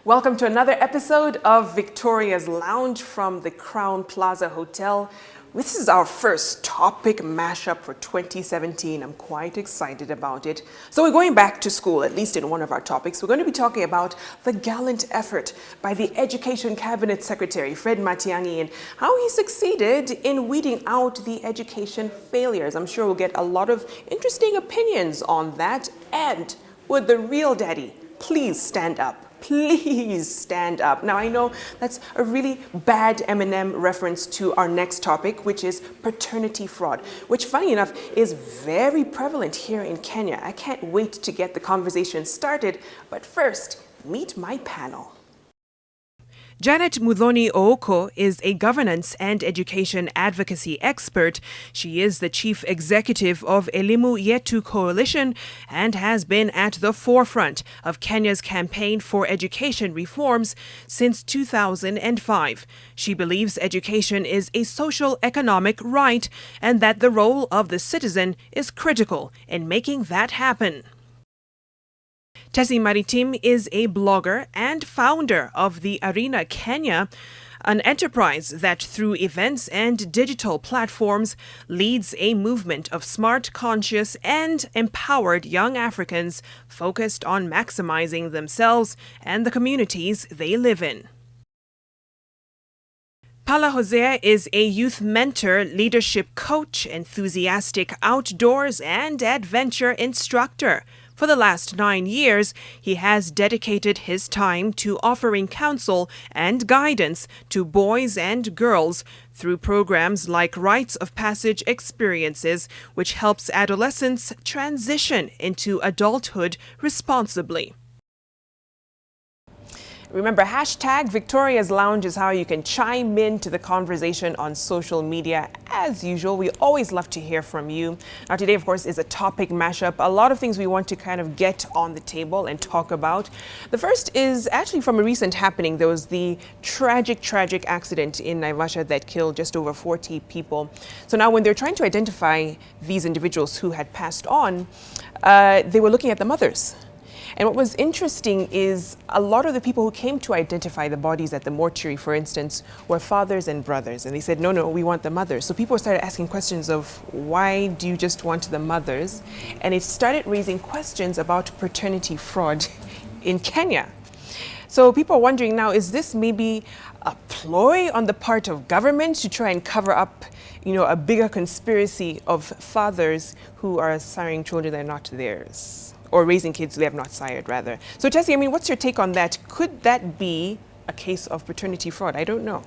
Welcome to another episode of Victoria's Lounge from the Crown Plaza Hotel. This is our first topic mashup for 2017. I'm quite excited about it. So we're going back to school, at least in one of our topics. We're going to be talking about the gallant effort by the Education Cabinet Secretary, Fred Matiang'i, and how he succeeded in weeding out the education failures. I'm sure we'll get a lot of interesting opinions on that. And would the real daddy please stand up? Please stand up. Now, I know that's a really bad Eminem reference to our next topic, which is paternity fraud, which, funny enough, is very prevalent here in Kenya. I can't wait to get the conversation started, but first, meet my panel. Janet Muthoni Ouko is a governance and education advocacy expert. She is the chief executive of Elimu Yetu Coalition and has been at the forefront of Kenya's campaign for education reforms since 2005. She believes education is a social economic right and that the role of the citizen is critical in making that happen. Tessy Maritim is a blogger and founder of the Arena Kenya, an enterprise that through events and digital platforms leads a movement of smart, conscious and empowered young Africans focused on maximizing themselves and the communities they live in. Pala Hosea is a youth mentor, leadership coach, enthusiastic outdoors and adventure instructor. For the last 9 years, he has dedicated his time to offering counsel and guidance to boys and girls through programs like Rites of Passage Experiences, which helps adolescents transition into adulthood responsibly. Remember, hashtag Victoria's Lounge is how you can chime in to the conversation on social media. As usual, we always love to hear from you. Now, today, of course, is a topic mashup. A lot of things we want to kind of get on the table and talk about. The first is actually from a recent happening. There was the tragic accident in Naivasha that killed just over 40 people. So now when they're trying to identify these individuals who had passed on, they were looking at the mothers. And what was interesting is a lot of the people who came to identify the bodies at the mortuary, for instance, were fathers and brothers. And they said, no, we want the mothers. So people started asking questions of why do you just want the mothers? And it started raising questions about paternity fraud in Kenya. So people are wondering now, is this maybe a ploy on the part of government to try and cover up, a bigger conspiracy of fathers who are siring children that are not theirs? Or raising kids they have not sired, rather. So, Tessy, what's your take on that? Could that be a case of paternity fraud? I don't know.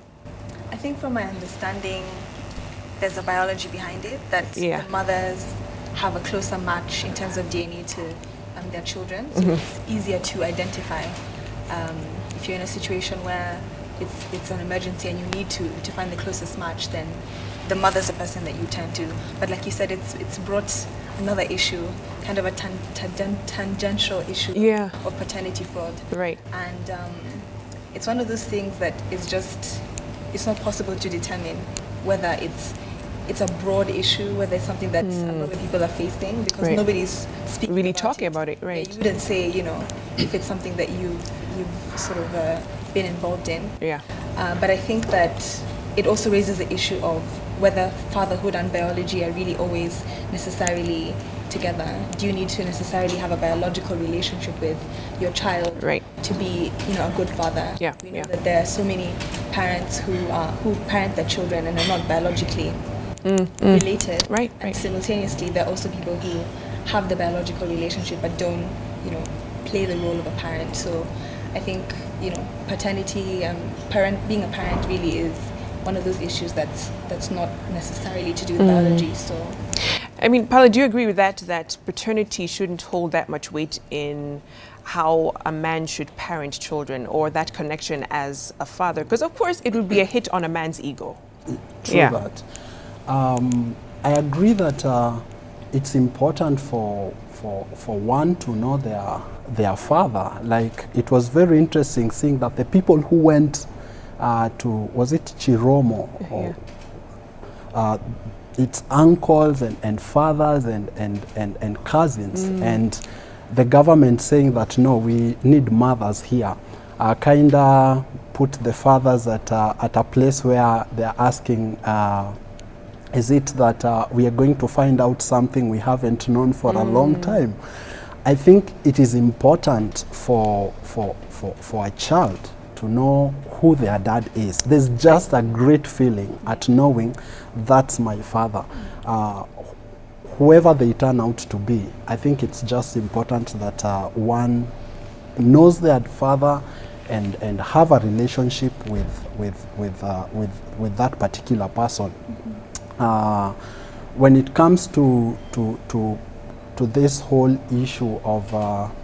I think from my understanding, there's a biology behind it, that the mothers have a closer match in terms of DNA to their children. So it's easier to identify. If you're in a situation where it's an emergency and you need to find the closest match, then the mother's the person that you turn to. But like you said, it's brought another issue, kind of a tangential issue of paternity fraud. Right. And it's one of those things that it's not possible to determine whether it's a broad issue, whether it's something that a lot of people are facing, because nobody's speaking really about talking about it, right? You wouldn't say, if it's something that you've sort of been involved in. Yeah. But I think that it also raises the issue of whether fatherhood and biology are really always necessarily together. Do you need to necessarily have a biological relationship with your child to be, a good father? Yeah. We know that there are so many parents who parent their children and are not biologically related. Right. And simultaneously, there are also people who have the biological relationship but don't, play the role of a parent. So I think, paternity, being a parent really is one of those issues that's not necessarily to do with biology. So, Paula, do you agree with that paternity shouldn't hold that much weight in how a man should parent children or that connection as a father? Because of course it would be a hit on a man's ego. True that. I agree that it's important for one to know their father. Like, it was very interesting seeing that the people who went was it Cherono? It's uncles and fathers and cousins, and the government saying that no, we need mothers here. kind of put the fathers at a place where they're asking, is it that we are going to find out something we haven't known for a long time? I think it is important for a child to know who their dad is. There's just a great feeling at knowing that's my father. Whoever they turn out to be, I think it's just important that one knows their father and have a relationship with that particular person. When it comes to this whole issue of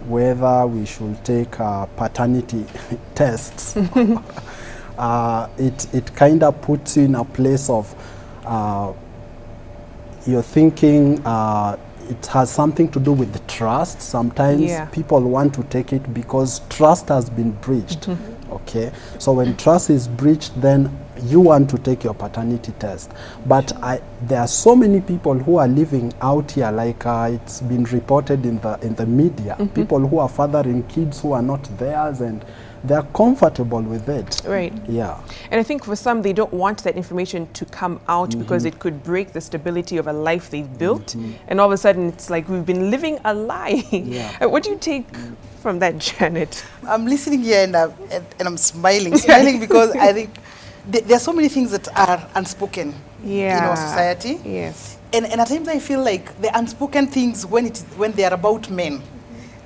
whether we should take paternity tests, it kind of puts you in a place of you're thinking it has something to do with the trust. Sometimes people want to take it because trust has been breached. Okay, so when trust is breached, then you want to take your paternity test. But there are so many people who are living out here, like it's been reported in the media, people who are fathering kids who are not theirs, and they're comfortable with it. Right. Yeah. And I think for some, they don't want that information to come out because it could break the stability of a life they've built. And all of a sudden, it's like we've been living a lie. Yeah. What do you take from that, Janet? I'm listening here and I'm smiling because I think there are so many things that are unspoken in our society. Yes. And at times I feel like the unspoken things, when they are about men,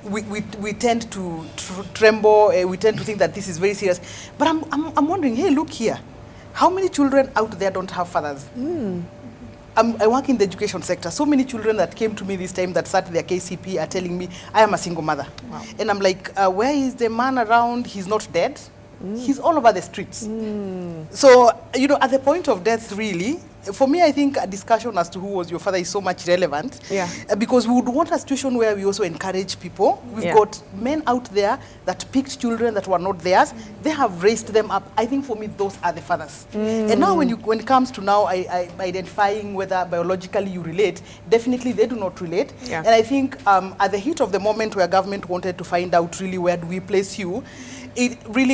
we tend to tremble, we tend to think that this is very serious. But I'm wondering, hey, look here. How many children out there don't have fathers? I work in the education sector. So many children that came to me this time that started their KCP are telling me, I am a single mother. Wow. And I'm like, where is the man around? He's not dead. He's all over the streets. So, at the point of death, really, for me, I think a discussion as to who was your father is so much relevant. Because we would want a situation where we also encourage people. We've got men out there that picked children that were not theirs. They have raised them up. I think for me, those are the fathers. And now when it comes to now identifying whether biologically you relate, definitely they do not relate. And I think at the heat of the moment where government wanted to find out really where do we place you,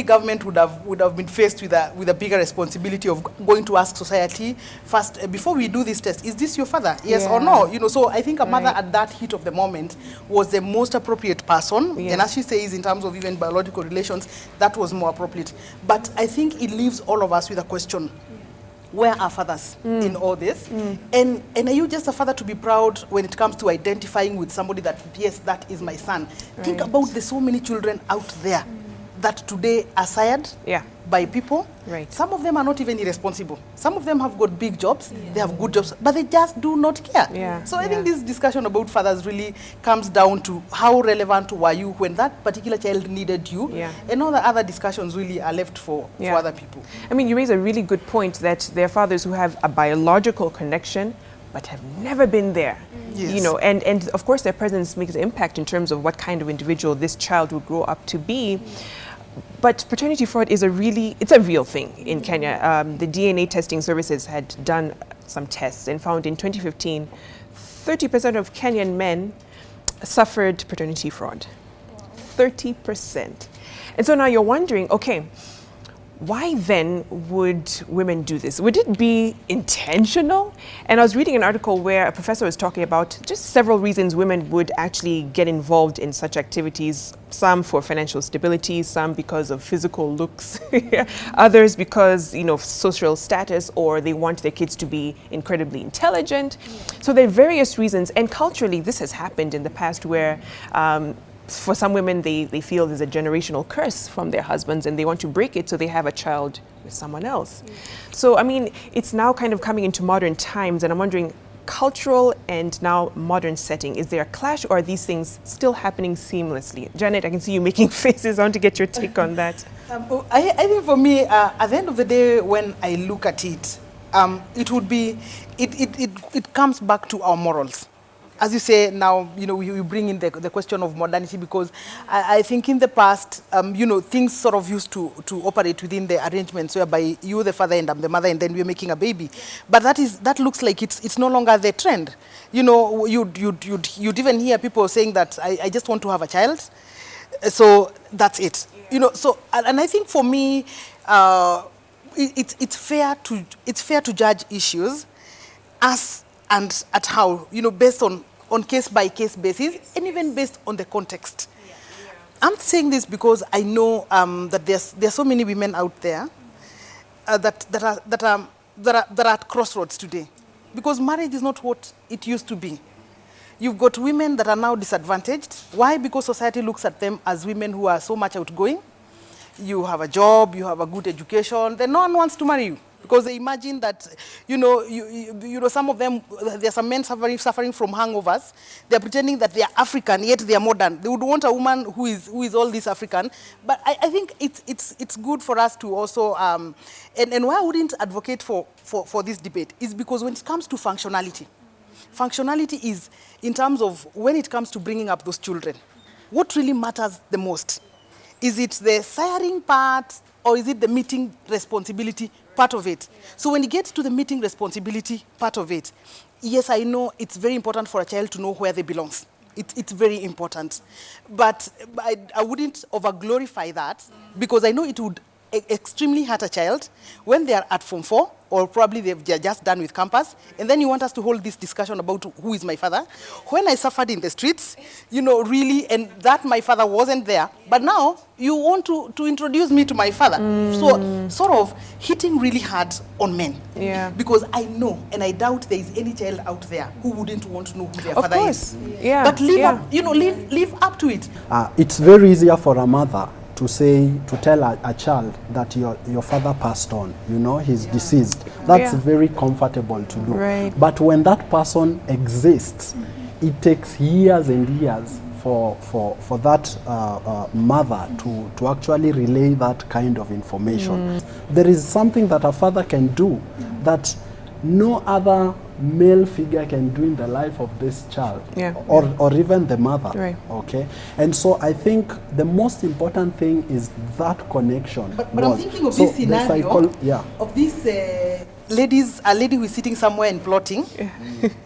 government would have been faced with a bigger responsibility of going to ask society first, before we do this test, is this your father? Yes or no? So I think a mother at that heat of the moment was the most appropriate person. And as she says, in terms of even biological relations, that was more appropriate. But I think it leaves all of us with a question. Where are fathers in all this? And are you just a father to be proud when it comes to identifying with somebody that, yes, that is my son? Think about the so many children out there that today are sired by people. Some of them are not even irresponsible. Some of them have got big jobs, they have good jobs, but they just do not care. So I think this discussion about fathers really comes down to how relevant were you when that particular child needed you, and all the other discussions really are left for other people. I mean, you raise a really good point that there are fathers who have a biological connection but have never been there. And of course their presence makes an impact in terms of what kind of individual this child will grow up to be. But paternity fraud is a real thing in Kenya. The DNA testing services had done some tests and found in 2015, 30% of Kenyan men suffered paternity fraud. 30%. And so now you're wondering, okay, why then would women do this? Would it be intentional? And I was reading an article where a professor was talking about just several reasons women would actually get involved in such activities. Some for financial stability, some because of physical looks, others because, of social status, or they want their kids to be incredibly intelligent. So there are various reasons. And culturally, this has happened in the past where for some women, they feel there's a generational curse from their husbands and they want to break it, so they have a child with someone else. So, I mean, it's now kind of coming into modern times, and I'm wondering, cultural and now modern setting, is there a clash, or are these things still happening seamlessly? Janet, I can see you making faces. I want to get your take on that. I think for me, at the end of the day, when I look at it, it would be, it comes back to our morals. As you say now, we bring in the question of modernity, because I think in the past, things sort of used to operate within the arrangements whereby you the father and I'm the mother, and then we're making a baby. But that looks like it's no longer the trend. You'd even hear people saying that I just want to have a child. So that's it. You know, so, and I think for me, it's fair to judge issues as and at how, you know, based on case by case basis, and even based on the context. I'm saying this because I know that there's so many women out there that are at crossroads today, because marriage is not what it used to be. You've got women that are now disadvantaged. Why? Because society looks at them as women who are so much outgoing. You have a job, you have a good education, then no one wants to marry you, because they imagine that, you know, some of them, there are some men suffering from hangovers. They're pretending that they are African, yet they are modern. They would want a woman who is all this African. But I think it's good for us to also, and why I wouldn't advocate for this debate is because when it comes to functionality is in terms of when it comes to bringing up those children, what really matters the most? Is it the siring part, or is it the meeting responsibility part of it? So when you get to the meeting responsibility part of it, yes, I know it's very important for a child to know where they belong. It's very important. But I wouldn't over-glorify that, because I know it would extremely hurt a child when they are at Form 4, or probably they're just done with campus, and then you want us to hold this discussion about who is my father. When I suffered in the streets, you know, really, and that my father wasn't there, but now you want to introduce me to my father. So sort of hitting really hard on men. Yeah. Because I know, and I doubt there is any child out there who wouldn't want to know who their Of father course. is. Yeah. But live up to it. It's very easier for a mother to tell a child that your father passed on, you know, he's deceased. That's very comfortable to do. Right. But when that person exists, it takes years and years for that mother to actually relay that kind of information. There is something that a father can do that no other male figure can do in the life of this child, or even the mother. Right. Okay, and so I think the most important thing is that connection. But I'm thinking of this scenario of these a lady who is sitting somewhere and plotting,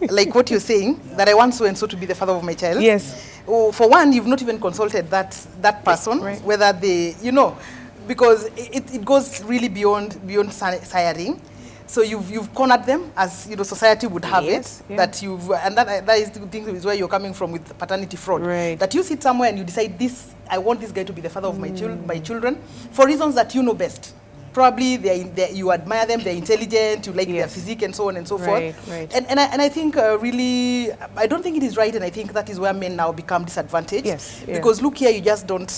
like what you're saying, that I want so and so to be the father of my child. Yes. Oh, for one, you've not even consulted that person, whether they, you know, because it goes really beyond siring. So you've cornered them, as you know, society would have it. That that is the thing, is where you're coming from with paternity fraud. Right. That you sit somewhere and you decide I want this guy to be the father of my children for reasons that you know best. Probably you admire them, they're intelligent, you like their physique and so on and so forth. Right. And I think really, I don't think it is right, and I think that is where men now become disadvantaged. Yes. Yeah. Because look here, you just don't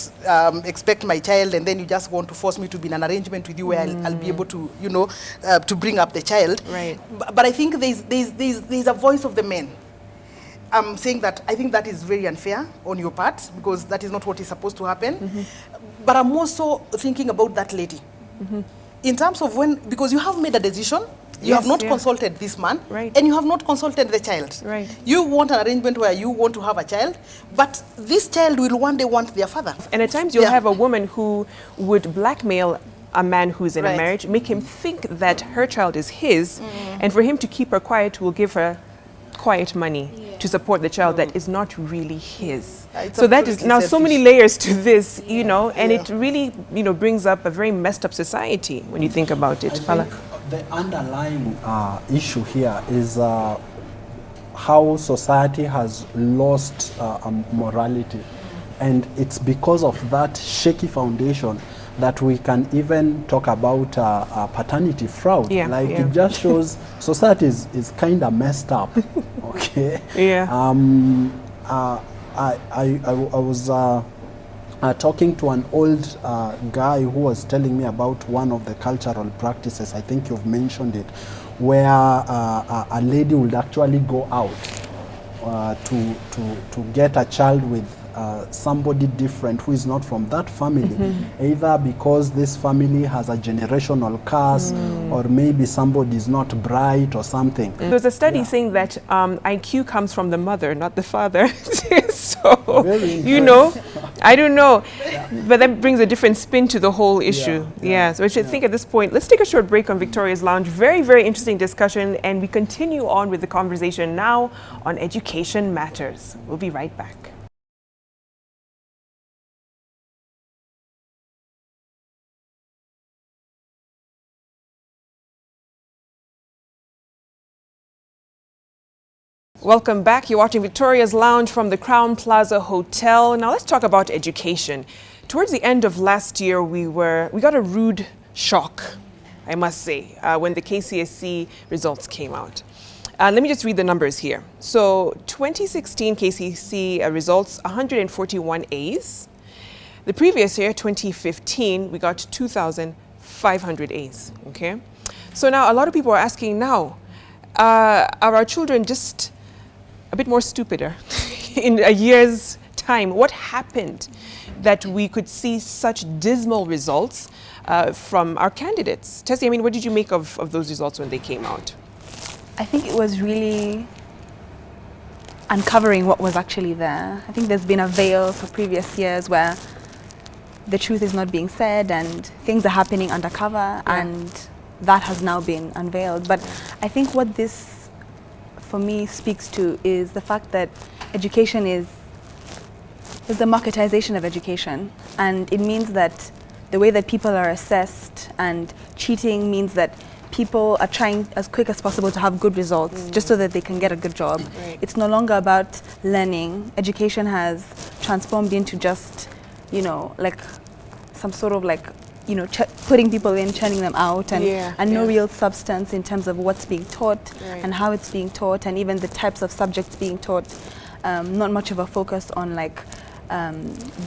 expect my child, and then you just want to force me to be in an arrangement with you where I'll be able to, you know, to bring up the child. Right. But I think there's a voice of the men. I'm saying that I think that is very unfair on your part, because that is not what is supposed to happen. But I'm also thinking about that lady. In terms of because you have made a decision, you have not consulted this man, and you have not consulted the child. Right. You want an arrangement where you want to have a child, but this child will one day want their father. And at times you'll have a woman who would blackmail a man who's in a marriage, make him think that her child is his, and for him to keep her quiet will give her quiet money to support the child that is not really his. So that is now so many layers to this, you know, and it really, you know, brings up a very messed up society when you think about it. I think the underlying issue here is how society has lost morality, and it's because of that shaky foundation that we can even talk about paternity fraud. It just shows society is kind of messed up. Okay. I was talking to an old guy who was telling me about one of the cultural practices. I think you've mentioned it, where a lady would actually go out to get a child with somebody different who is not from that family, either because this family has a generational curse, or maybe somebody is not bright or something. There's a study saying that IQ comes from the mother, not the father. So, you know, I don't know, but that brings a different spin to the whole issue. So I should think at this point, let's take a short break on Victoria's Lounge. Very, very interesting discussion, and we continue on with the conversation now on Education Matters. We'll be right back. Welcome back. You're watching Victoria's Lounge from the Crown Plaza Hotel. Now let's talk about education. Towards the end of last year, we got a rude shock, I must say, when the KCSE results came out. Let me just read the numbers here. So 2016 KCSE results, 141 A's. The previous year, 2015, we got 2,500 A's, okay? So now a lot of people are asking now, are our children just a bit more stupider in a year's time? What happened that we could see such dismal results from our candidates? Tessy, I mean, what did you make of those results when they came out? I think it was really uncovering what was actually there. I think there's been a veil for previous years where the truth is not being said and things are happening undercover, and that has now been unveiled. But I think what this, for me, speaks to is the fact that education is the marketization of education, and it means that the way that people are assessed, and cheating means that people are trying as quick as possible to have good results just so that they can get a good job. Right. It's no longer about learning. Education has transformed into just, you know, like some sort of like, you know, putting people in, churning them out, and no real substance in terms of what's being taught and how it's being taught, and even the types of subjects being taught. Not much of a focus on like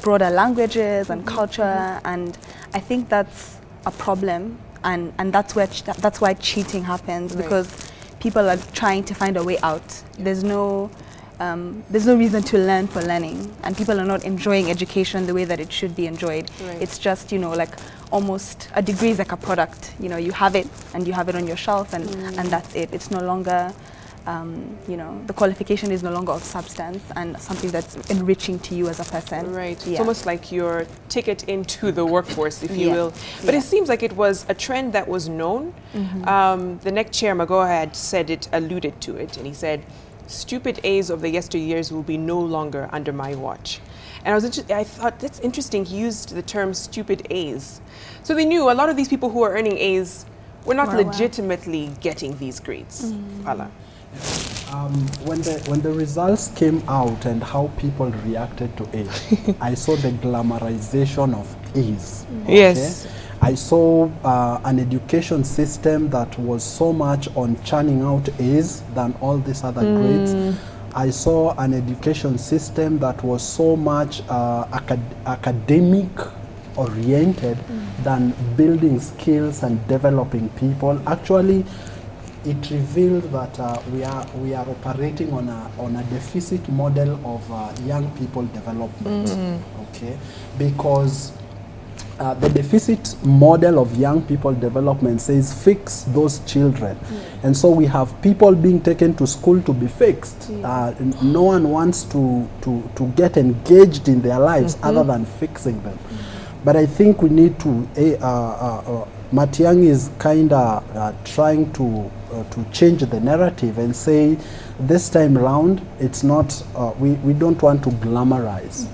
broader languages and culture, and I think that's a problem, and that's why cheating happens, because people are trying to find a way out. There's no reason to learn for learning, and people are not enjoying education the way that it should be enjoyed. It's just, you know, like almost a degree is like a product. You know, you have it and you have it on your shelf, and that's it. It's no longer, you know, the qualification is no longer of substance and something that's enriching to you as a person. Right. It's almost like your ticket into the workforce, if you will. But it seems like it was a trend that was known. The NEC chair, Mogaka, had said it, alluded to it, and he said, "Stupid A's of the yesteryears will be no longer under my watch." And I thought that's interesting. He used the term stupid A's. So they knew a lot of these people who are earning A's were not legitimately getting these grades. Pala. When the results came out and how people reacted to it, I saw the glamorization of A's. Okay? Yes. I saw an education system that was so much on churning out A's than all these other grades. I saw an education system that was so much academic oriented than building skills and developing people. Actually, it revealed that we are operating on a deficit model of young people development. Okay, because the deficit model of young people development says fix those children. And so we have people being taken to school to be fixed. No one wants to get engaged in their lives other than fixing them. But I think we need to, Matiang'i is kind of trying to change the narrative and say, this time round, it's not, we don't want to glamorize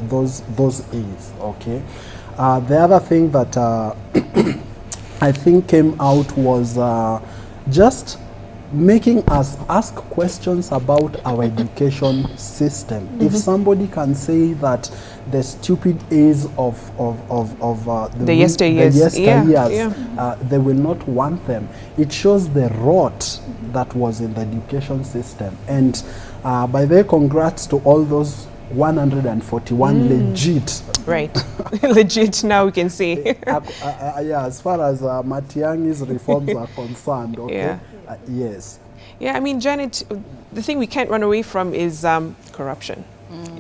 those A's, okay? The other thing that I think came out was just making us ask questions about our education system. If somebody can say that the stupid A's of the yesteryears, they will not want them, it shows the rot that was in the education system. And by the way, congrats to all those 141 legit. Right. Legit, now we can say. Yeah, as far as Matiang'i's reforms are concerned, okay? Yes. Yeah, I mean, Janet, the thing we can't run away from is corruption.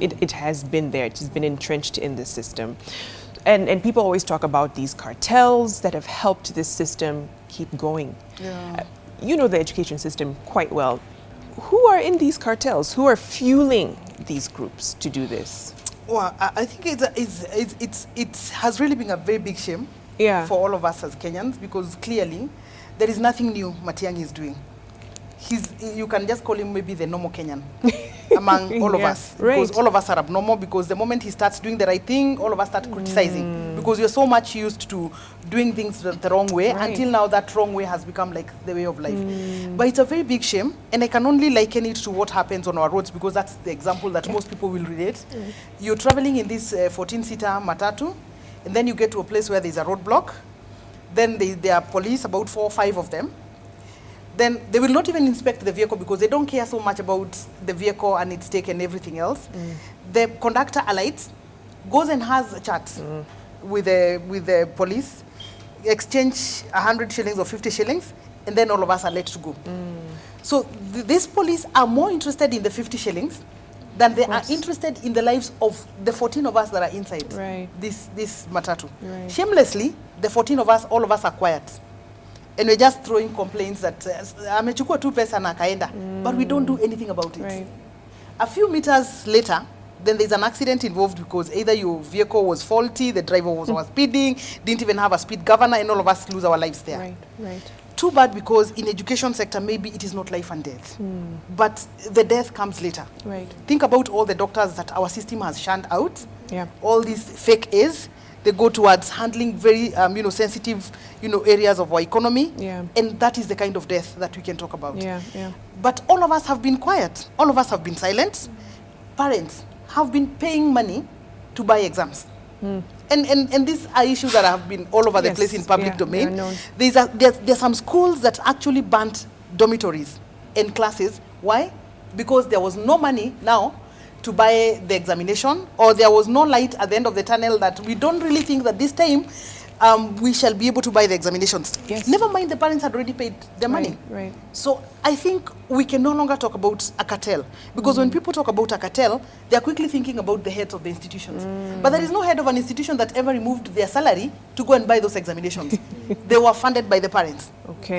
It has been there. It has been entrenched in the system. And people always talk about these cartels that have helped this system keep going. You know the education system quite well. Who are in these cartels? Who are fueling these groups to do this? Well, I think it has really been a very big shame for all of us as Kenyans, because clearly there is nothing new Matiang'i is doing. You can just call him maybe the normal Kenyan among all of us. Because all of us are abnormal, because the moment he starts doing the right thing, all of us start criticizing. because we are so much used to doing things the wrong way, until now that wrong way has become like the way of life. But it's a very big shame, and I can only liken it to what happens on our roads, because that's the example that most people will relate. You're traveling in this 14-seater matatu, and then you get to a place where there's a roadblock. Then there are police, about 4 or 5 of them. Then they will not even inspect the vehicle because they don't care so much about the vehicle and its take and everything else. The conductor alights, goes and has a chat with the police, exchange 100 shillings or 50 shillings, and then all of us are let to go. So these police are more interested in the 50 shillings than they are interested in the lives of the 14 of us that are inside this matatu. Shamelessly, the 14 of us, all of us are quiet. And we're just throwing complaints that amechukua tu pesa na kaenda, but we don't do anything about it. A few meters later, then there's an accident involved because either your vehicle was faulty, the driver was speeding, didn't even have a speed governor, and all of us lose our lives there. Too bad, because in education sector, maybe it is not life and death, but the death comes later. Think about all the doctors that our system has shunned out, all these fake A's. They go towards handling very, sensitive, areas of our economy, and that is the kind of death that we can talk about. But all of us have been quiet. All of us have been silent. Parents have been paying money to buy exams. And these are issues that have been all over the place in public domain. There's some schools that actually burnt dormitories and classes. Why? Because there was no money now to buy the examination, or there was no light at the end of the tunnel that we don't really think that this time we shall be able to buy the examinations. Never mind, the parents had already paid the money. So I think we can no longer talk about a cartel, because when people talk about a cartel, they are quickly thinking about the heads of the institutions. But there is no head of an institution that ever removed their salary to go and buy those examinations. They were funded by the parents.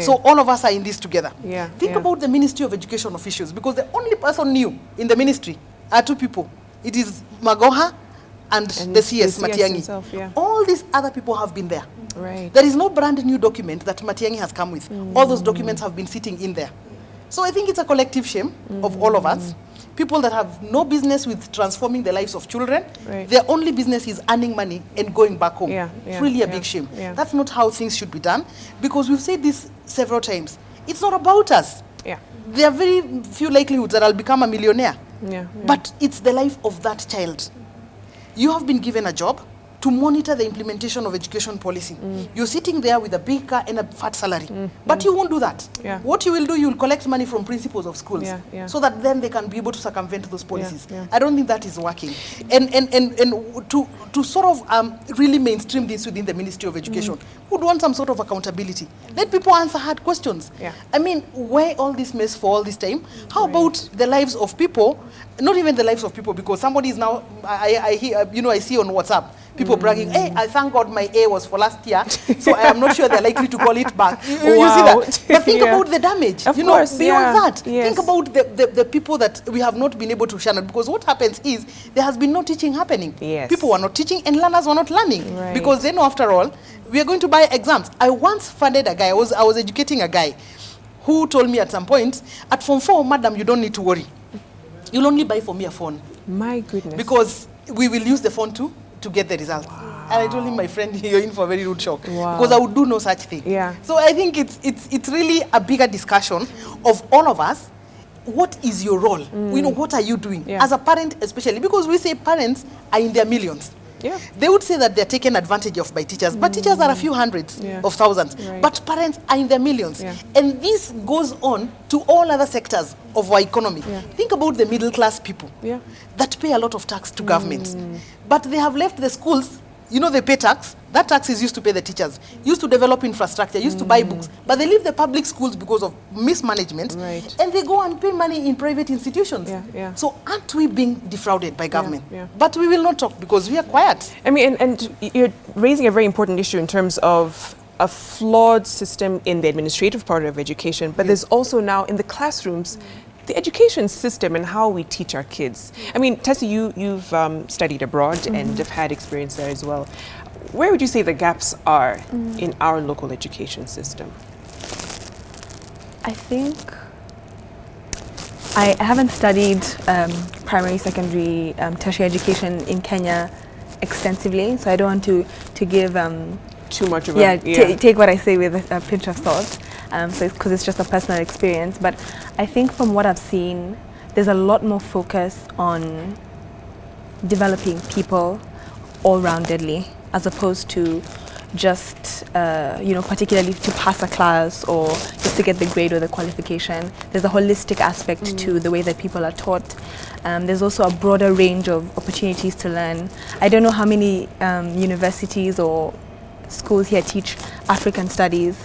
So all of us are in this together. Think about the Ministry of Education officials, because the only person new in the ministry are 2 people. It is Magoha and the CS, Matiang'i. Himself, all these other people have been there. There is no brand new document that Matiang'i has come with. All those documents have been sitting in there. So I think it's a collective shame of all of us. People that have no business with transforming the lives of children. Their only business is earning money and going back home. It's really a big shame. That's not how things should be done, because we've said this several times. It's not about us. There are very few likelihoods that I'll become a millionaire. But it's the life of that child. You have been given a job to monitor the implementation of education policy. You're sitting there with a big car and a fat salary, but you won't do that. What you will do, you'll collect money from principals of schools, so that then they can be able to circumvent those policies. I don't think that is working. And to sort of really mainstream this within the Ministry of Education, would want some sort of accountability. Let people answer hard questions. I mean, why all this mess for all this time? How about the lives of people? Not even the lives of people, because somebody is now, I hear, I see on WhatsApp, people bragging, hey, I thank God my A was for last year, so I am not sure they're likely to call it back. You see that? But think about the damage, of course, beyond that. Think about the people that we have not been able to channel, because what happens is there has been no teaching happening. People were not teaching and learners were not learning, because they know, after all, we are going to buy exams. I once funded a guy, I was educating a guy who told me at some point, at Form 4, madam, you don't need to worry. You'll only buy for me a phone. My goodness. Because we will use the phone to get the result. And I told him, my friend, you're in for a very rude shock. Because I would do no such thing. So I think it's really a bigger discussion of all of us. What is your role? What are you doing? As a parent especially, because we say parents are in their millions. They would say that they're taken advantage of by teachers, but teachers are a few hundreds of thousands, but parents are in their millions. And this goes on to all other sectors of our economy. Think about the middle class people that pay a lot of tax to government, but they have left the schools. They pay tax. That tax is used to pay the teachers, used to develop infrastructure, used to buy books, but they leave the public schools because of mismanagement, and they go and pay money in private institutions. So aren't we being defrauded by government? But we will not talk because we are quiet. I mean, and you're raising a very important issue in terms of a flawed system in the administrative part of education, but there's also now in the classrooms, the education system and how we teach our kids. I mean, Tessy, you've studied abroad and have had experience there as well. Where would you say the gaps are in our local education system? I think I haven't studied primary, secondary, tertiary education in Kenya extensively, so I don't want to give too much of take what I say with a pinch of salt. So because it's just a personal experience, but I think from what I've seen, there's a lot more focus on developing people all-roundedly, as opposed to just particularly to pass a class or just to get the grade or the qualification. There's a holistic aspect to the way that people are taught. There's also a broader range of opportunities to learn. I don't know how many universities or schools here teach African studies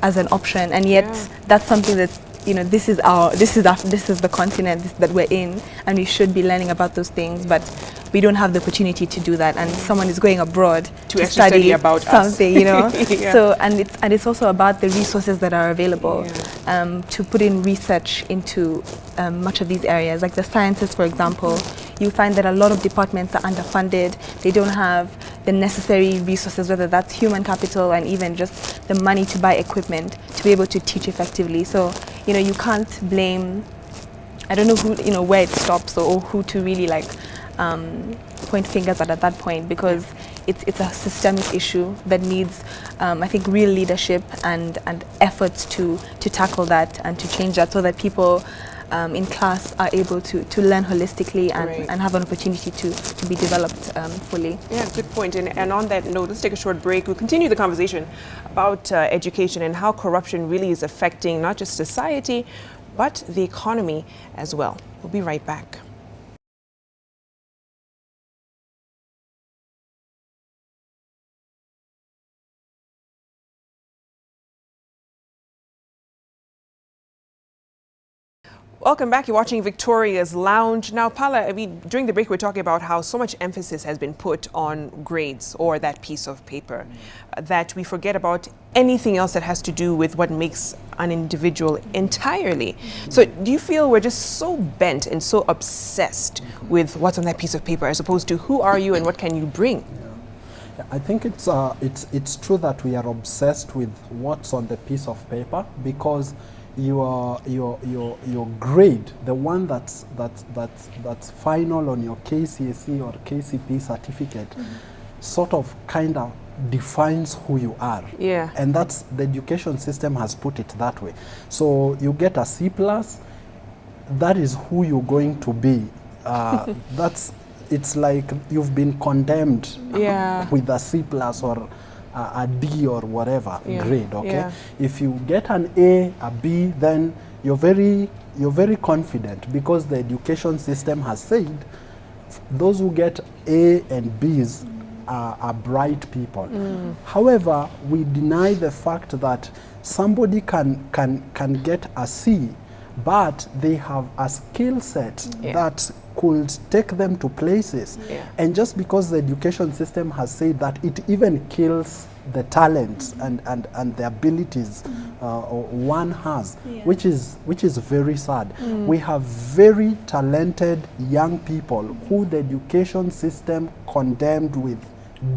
as an option, and yet that's something that's, this is the continent that we're in, and we should be learning about those things, but we don't have the opportunity to do that, and someone is going abroad to study about something, So and it's also about the resources that are available to put in research into much of these areas, like the sciences, for example. You find that a lot of departments are underfunded. They don't have the necessary resources, whether that's human capital and even just the money to buy equipment to be able to teach effectively. So, you can't blame, I don't know who, where it stops or who to really point fingers at that point, because it's a systemic issue that needs, I think, real leadership and efforts to tackle that and to change that, so that people in class are able to learn holistically and have an opportunity to be developed fully. Yeah, good point. And on that note, let's take a short break. We'll continue the conversation about education and how corruption really is affecting not just society, but the economy as well. We'll be right back. Welcome back. You're watching Victoria's Lounge. Now, Paula, during the break, we're talking about how so much emphasis has been put on grades or that piece of paper that we forget about anything else that has to do with what makes an individual entirely. So do you feel we're just so bent and so obsessed with what's on that piece of paper as opposed to who are you and what can you bring? Yeah, I think it's true that we are obsessed with what's on the piece of paper, because your grade, the one that's final on your KCSE or KCP certificate, sort of kind of defines who you are. Yeah. And that's, the education system has put it that way. So you get a C+, that is who you're going to be. It's like you've been condemned with a C+ or a D or whatever grade, okay? Yeah. If you get an A, a B, then you're very confident, because the education system has said those who get A and Bs are bright people. However, we deny the fact that somebody can get a C, but they have a skill set that could take them to places. And just because the education system has said that, it even kills the talents and the abilities one has, which is very sad. We have very talented young people who the education system condemned with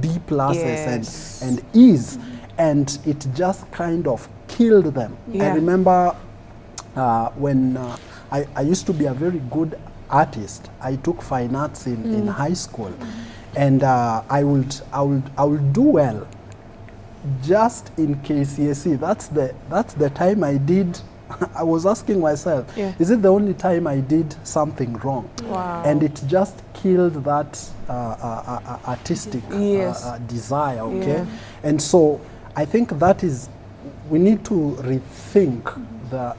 D pluses and E's, and it just kind of killed them. I remember when I used to be a very good artist. I took fine arts in high school, and I would do well just in KCSE. That's the time I did. I was asking myself, is it the only time I did something wrong? Wow. And it just killed that artistic desire, okay? And so I think that is, we need to rethink the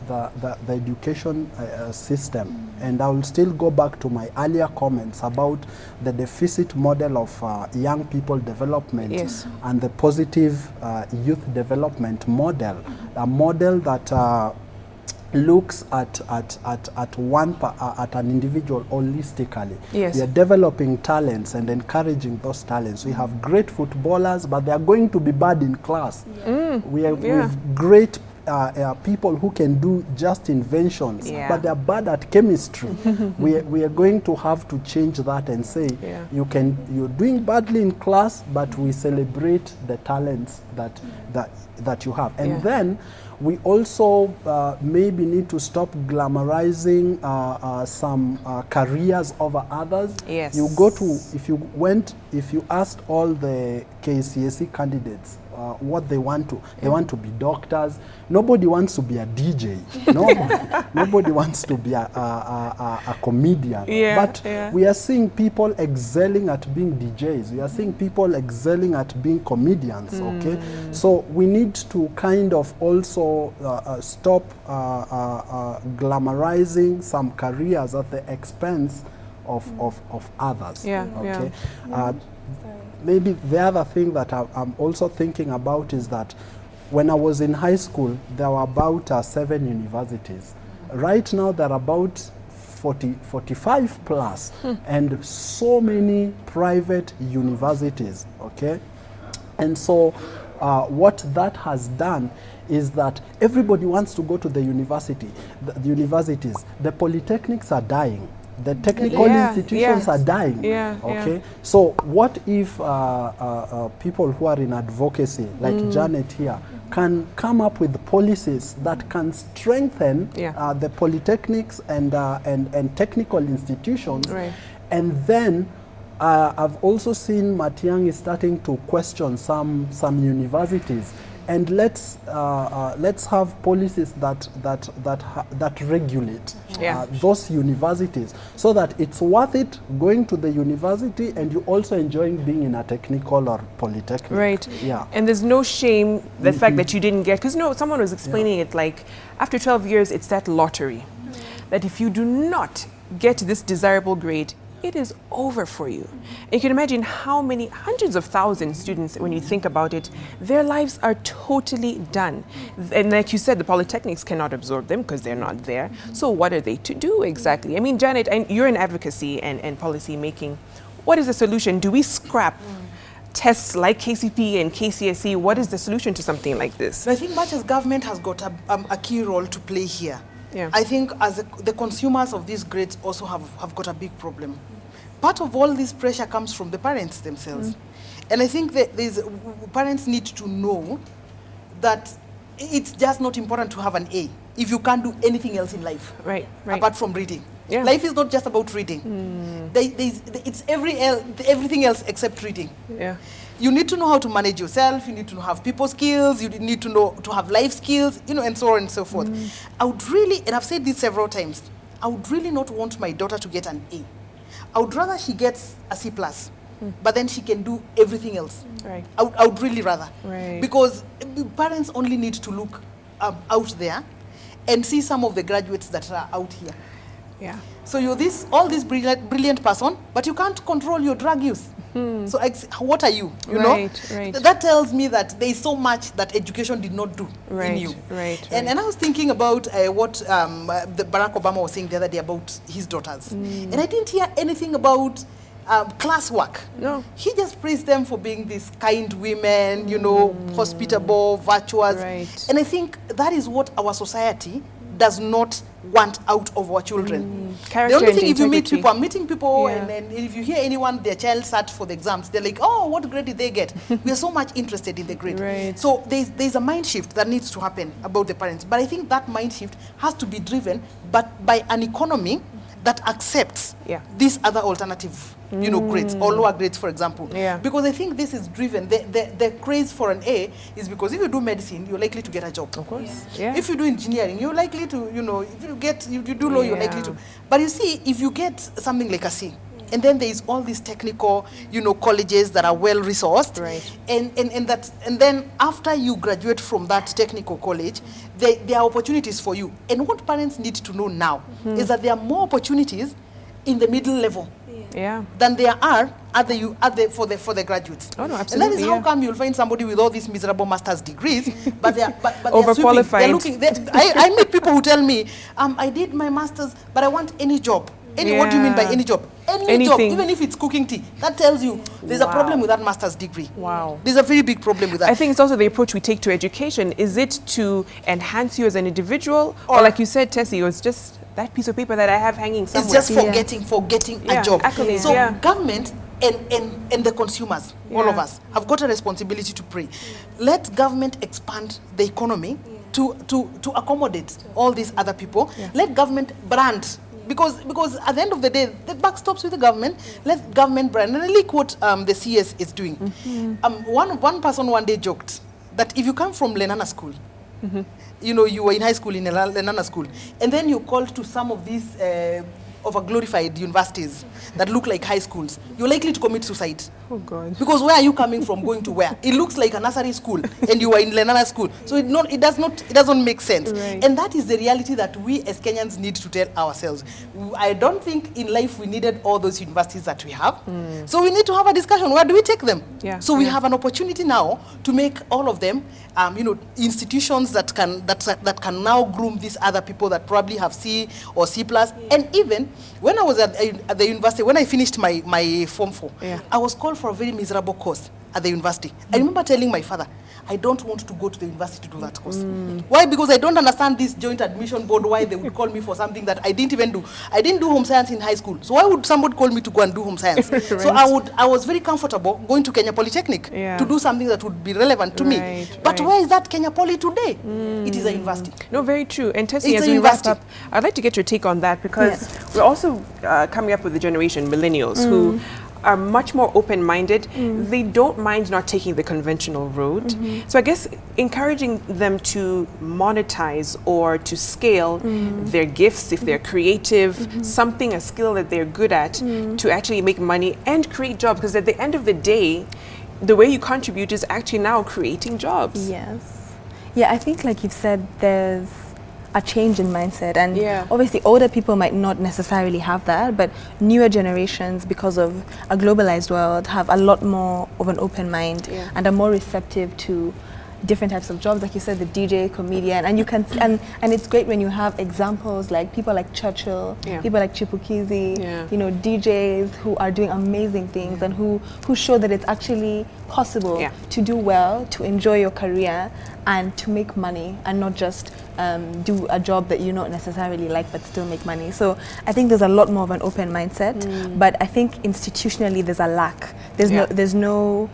education system. And I will still go back to my earlier comments about the deficit model of young people development and the positive youth development model, a model that looks at an individual holistically. We are developing talents and encouraging those talents. We have great footballers, but they are going to be bad in class. We have great people who can do just inventions, but they are bad at chemistry. we are going to have to change that and say, you're doing badly in class, but we celebrate the talents that you have. And then we also maybe need to stop glamorizing some careers over others. Yes. You go to, if you asked all the KCSE candidates what they want to be doctors. Nobody wants to be a DJ. Nobody wants to be a comedian. But we are seeing people excelling at being DJs. We are seeing people excelling at being comedians. Okay, so we need to kind of also stop glamorizing some careers at the expense of others. Okay. Maybe the other thing that I'm also thinking about is that when I was in high school, there were about 7 universities. Right now, there are about 45 plus, and so many private universities, okay? And so what that has done is that everybody wants to go to the university, the universities. The polytechnics are dying. The technical institutions are dying. Okay. So what if people who are in advocacy, like Janet here, can come up with policies that can strengthen the polytechnics and technical institutions, and then I've also seen Matiang'i starting to question some universities. And let's have policies that regulate those universities, so that it's worth it going to the university and you also enjoying being in a technical or polytechnic. Right. Yeah. And there's no shame the fact that you didn't get, because someone was explaining it like after 12 years it's that lottery, that if you do not get this desirable grade, it is over for you. And you can imagine how many hundreds of thousands students, when you think about it, their lives are totally done. And like you said, the polytechnics cannot absorb them because they're not there. So what are they to do exactly? I mean, Janet, you're in advocacy and policy making. What is the solution? Do we scrap tests like KCP and KCSE? What is the solution to something like this? I think much as government has got a key role to play here, I think as the consumers of these grades also have got a big problem. Part of all this pressure comes from the parents themselves. And I think that parents need to know that it's just not important to have an A if you can't do anything else in life. Right. Apart from reading. Life is not just about reading. It's everything else except reading. You need to know how to manage yourself, you need to have people skills, you need to know to have life skills, and so on and so forth. I would really, and I've said this several times, I would really not want my daughter to get an A. I would rather she gets a C+, but then she can do everything else. I would really rather. Because parents only need to look out there and see some of the graduates that are out here. So you're all this brilliant person, but you can't control your drug use. So what are you? You know? That tells me that there is so much that education did not do in you. And I was thinking about what the Barack Obama was saying the other day about his daughters. And I didn't hear anything about classwork. No. He just praised them for being these kind women, hospitable, virtuous. And I think that is what our society does not want out of our children. The only thing, if you meet people, I'm meeting people, and if you hear anyone, their child sat for the exams, they're like, oh, what grade did they get? We are so much interested in the grade. So there's a mind shift that needs to happen about the parents. But I think that mind shift has to be driven by an economy that accepts these other alternative grades or lower grades, for example. Because I think this is driven, the craze for an A is because if you do medicine, you're likely to get a job. Of course. If you do engineering, you're likely to, if you do law, you're likely to. But you see, if you get something like a C, and then there is all these technical, colleges that are well resourced, and then after you graduate from that technical college, there are opportunities for you. And what parents need to know now is that there are more opportunities in the middle level than there are for the graduates. Oh, no, absolutely. And that is how come you'll find somebody with all these miserable master's degrees, but they're overqualified. They're looking. I meet people who tell me, I did my master's, but I want any job. What do you mean by any job? Any job, even if it's cooking tea. That tells you there's a problem with that master's degree. There's a very big problem with that. I think it's also the approach we take to education. Is it to enhance you as an individual? Or like you said, Tessy, it was just that piece of paper that I have hanging somewhere. It's just forgetting a job. So government and the consumers, all of us, have got a responsibility to pray. Let government expand the economy to accommodate all these other people. Let government brand, because at the end of the day, the buck stops with the government. Let government brand. And I like what the CS is doing. One person one day joked that if you come from Lenana school, you know, you were in high school in Lenana school, and then you called to some of these over-glorified universities that look like high schools, you're likely to commit suicide. Oh God. Because where are you coming from, going to where? It looks like a nursery school, and you are in Lenana school. So it doesn't make sense. Right. And that is the reality that we as Kenyans need to tell ourselves. I don't think in life we needed all those universities that we have. So we need to have a discussion. Where do we take them? Yeah. So we have an opportunity now to make all of them, you know, institutions that can now groom these other people that probably have C or C+. And even when I was at the university, when I finished my Form 4, I was called for a very miserable course at the university. I remember telling my father, I don't want to go to the university to do that course. Why? Because I don't understand this joint admission board, why they would call me for something that I didn't even do. I didn't do home science in high school. So why would somebody call me to go and do home science? Right. So I was very comfortable going to Kenya Polytechnic to do something that would be relevant to me. But where is that Kenya Poly today? It is a university. No, very true. And Tessy, It's as a we wrap university. up, I'd like to get your take on that, because we're also coming up with the generation, millennials, who are much more open-minded. They don't mind not taking the conventional road. So I guess encouraging them to monetize or to scale their gifts, if they're creative, a skill that they're good at, to actually make money and create jobs. Because at the end of the day, the way you contribute is actually now creating jobs. Yes. Yeah, I think like you've said, there's a change in mindset, and Yeah. obviously older people might not necessarily have that, but newer generations, because of a globalized world, have a lot more of an open mind and are more receptive to different types of jobs, like you said, the DJ, comedian, and you can and it's great when you have examples like people like Churchill, people like Chipukizi, you know, DJs who are doing amazing things and who show that it's actually possible to do well, to enjoy your career, and to make money, and not just do a job that you not necessarily like but still make money. So I think there's a lot more of an open mindset, but I think institutionally there's a lack. There's no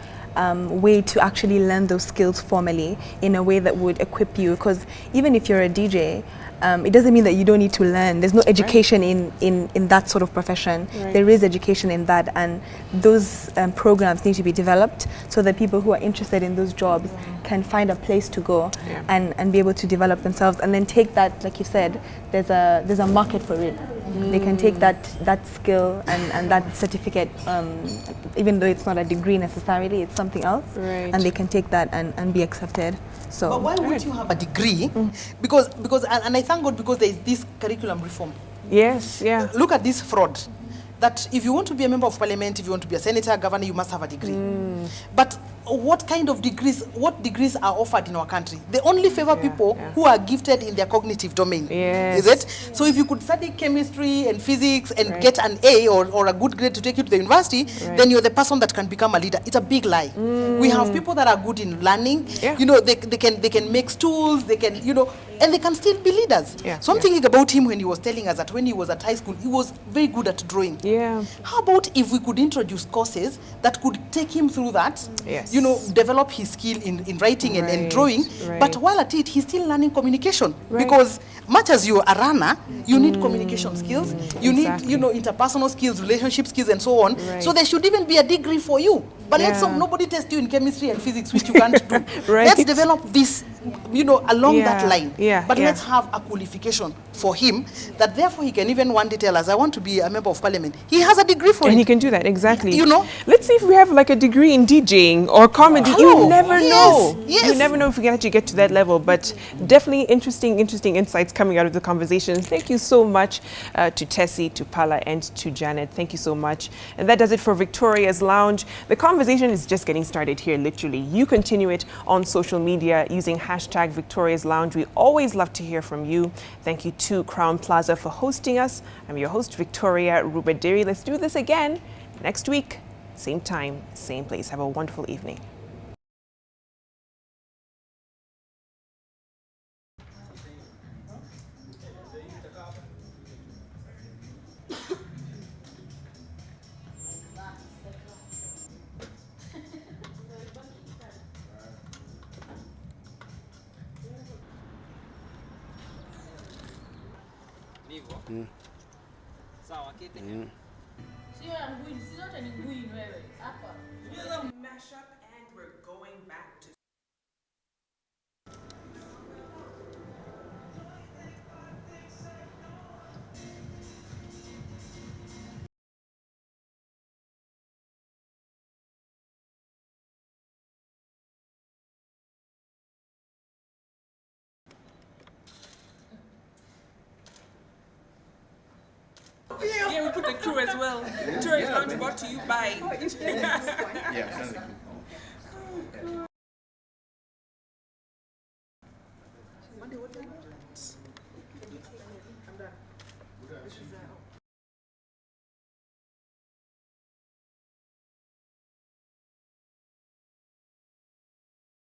way to actually learn those skills formally in a way that would equip you, because even if you're a DJ, it doesn't mean that you don't need to learn. There's no education in that sort of profession. There is education in that, and those programs need to be developed so that people who are interested in those jobs can find a place to go and be able to develop themselves, and then take that, like you said, there's a market for it. They can take that skill and that certificate, even though it's not a degree necessarily, it's something else, and they can take that and be accepted. So, but why would you have a degree? Because and I thank God, because there is this curriculum reform. Yes, yeah. Look at this fraud. That if you want to be a member of parliament, if you want to be a senator, governor, you must have a degree. But what kind of degrees, what degrees are offered in our country? They only favor people who are gifted in their cognitive domain. Is it? So if you could study chemistry and physics and get an A or a good grade to take you to the university, then you're the person that can become a leader. It's a big lie. We have people that are good in learning. You know, they can make stools, they can, you know, and they can still be leaders. So I'm thinking about him when he was telling us that when he was at high school, he was very good at drawing. How about if we could introduce courses that could take him through that, you know, develop his skill in writing and drawing, but while at it, he's still learning communication. Because much as you're a runner, you need communication skills, you need, you know, interpersonal skills, relationship skills, and so on. So there should even be a degree for you. But let's hope nobody test you in chemistry and physics, which you can't do. Let's develop this, you know, along that line. But let's have a qualification for him, that therefore he can even one day tell us, I want to be a member of parliament. He has a degree for it. And he can do that, exactly. You know? Let's see if we have like a degree in DJing or comedy. You never know. You never know if we can actually get to that level. But definitely interesting insights coming out of the conversation. Thank you so much to Tessy, to Pala, and to Janet. Thank you so much. And that does it for Victoria's Lounge. The conversation is just getting started here, literally. You continue it on social media using hashtag Victoria's Lounge. We always love to hear from you. Thank you to Crown Plaza for hosting us. I'm your host, Victoria Rubadiri. Let's do this again next week. Same time, same place. Have a wonderful evening. Sawa, kete. Mashup, and we're going back to yeah, we put the crew as well. Tourist lounge brought to you by.